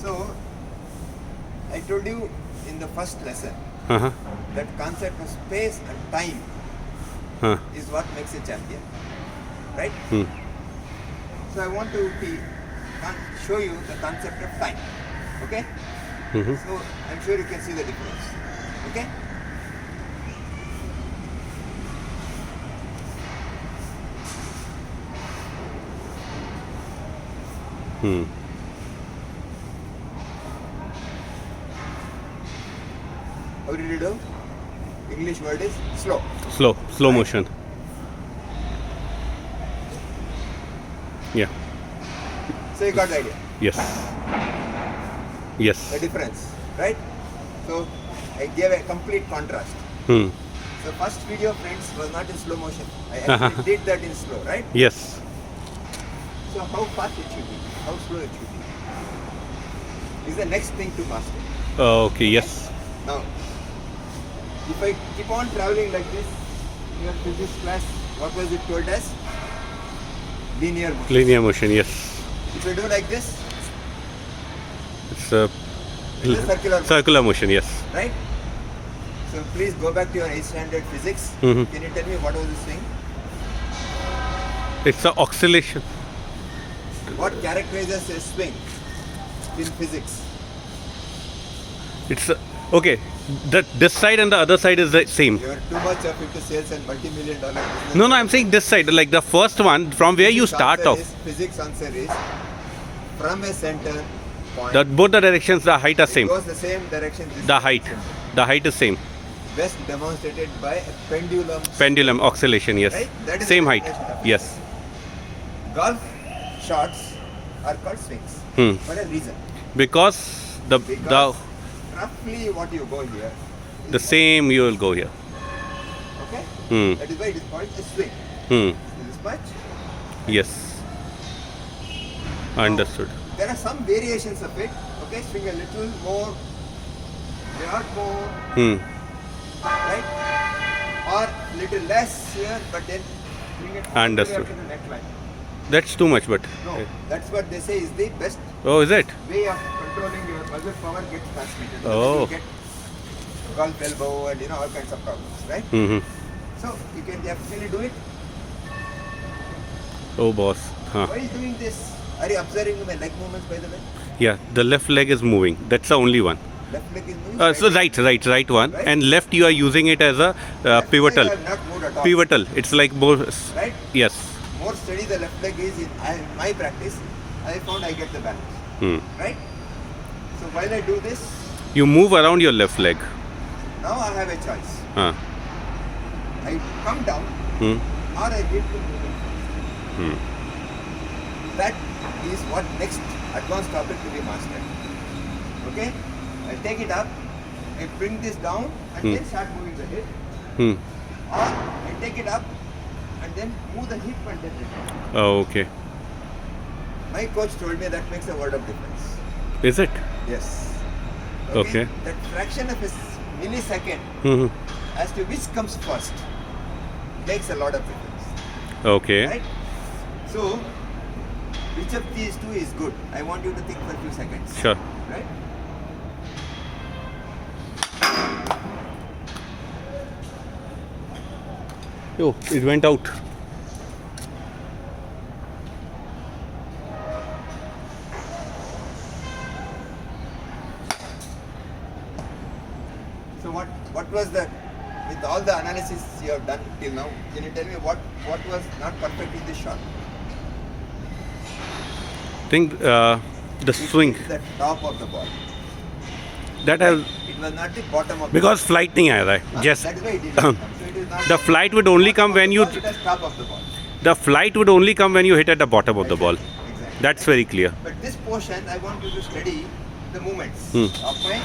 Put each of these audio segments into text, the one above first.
So, I told you in the first lesson Uh-huh. that concept of space and time Huh. is what makes a champion, right? Hmm. So I want to show you the concept of time, okay? Mhm. So I'm sure you can see the difference, okay? Hmm. How did you do? English word is slow. Slow Right. motion. Yeah. So you got the idea, Yes. the Yes. difference, right? So I gave a complete contrast. Hmm. So first video, friends, was not in slow motion. I actually did that in slow, right? Yes. So how fast it should be, how slow it should be, is the next thing to master. Okay. Yes. Now, if I keep on traveling like this, in your physics class, what was it told us? Linear motion. Linear motion. Yes. If I do like this, It's a it is circular, circular motion. Yes. right? So please go back to your 8th standard physics. Mhm. Can you tell me what was this thing? It's a oscillation. What characterizes a swing in physics? It's a, okay. This side and the other side is the same. You are too much of into sales and multi-million-dollar business. No, I'm saying this side, like the first one, from where you start off. Physics answer is from a center point. Both the directions, the height are It same. goes the same direction. This The is height, center. the height is same. Best demonstrated by a pendulum. Pendulum oscillation. Yes. Right? That is Same the height. definition of Yes. Golf shots are called swings Hmm. for a reason. Because the Because roughly what you go here. the same you will go here. Okay? Hmm. That is why it is called a swing. Hmm. This much. Yes. Understood. There are some variations of it. Okay, swing a little more, a lot more, Hmm. right? Or little less here, but then bring it all the way Understood. up to the neckline. That's too much, but. No, that's what they say is the best Oh, is it? way of controlling your muscle power gets transmitted. Oh. You get golf elbow and all kinds of problems, right? Hmm. So you can definitely do it. Oh, boss. Huh. While doing this, are you observing my leg movements by the way? Yeah, the left leg is moving. That's the only one. Left leg is moving. So right one, Right. and left you are using it as a Left pivotal. leg I have not moved at all. Pivotal. It's like both. Right? Yes. More steady the left leg is in my practice, I found I get the balance. Hmm. Right? So while I do this, You move around your left leg. now I have a choice. Huh. I come down Hmm. or I get to movement. Hmm. That is what next advanced topic to be mastered. Okay? I take it up, I bring this down and then start moving the hip. Hmm. Or I take it up and then move the hip and then return. Oh, okay. My coach told me that makes a world of difference. Is it? Yes. Okay. That fraction of a millisecond Hmm. as to which comes first makes a lot of difference. Okay. Right? So, which of these two is good? I want you to think for a few seconds. Sure. Right? Oh, it went out. So what was the, with all the analysis you have done till now, can you tell me what was not perfect in this shot? Think the swing It is the top of the ball. that has It was not the bottom of because flight नहीं आया था. the Just That is why it did not come. So it is not the flight would only come when you because it has top of the ball. the flight would only come when you hit at the bottom of the ball. Exactly. That's very clear. But this portion, I want you to study the movements Hmm. of my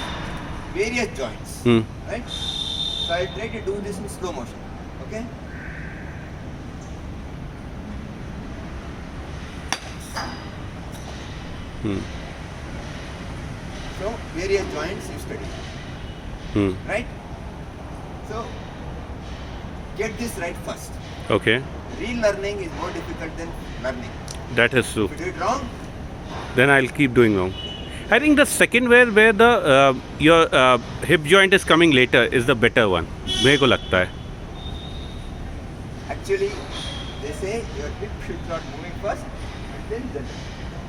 various joints. Hmm. Right? So I try to do this in slow motion. Okay? Hmm. So various joints you study. Hmm. Right? So get this right first. Okay. Relearning is more difficult than learning. That is true. If you do it wrong, Then I'll keep doing wrong. I think the second where the your hip joint is coming later is the better one. मेरे को लगता है. Actually, they say your hip should start moving first and then the leg.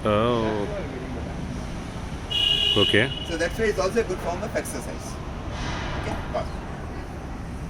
Oh. That's how you're getting the balance. Okay. So that's why it's also a good form of exercise.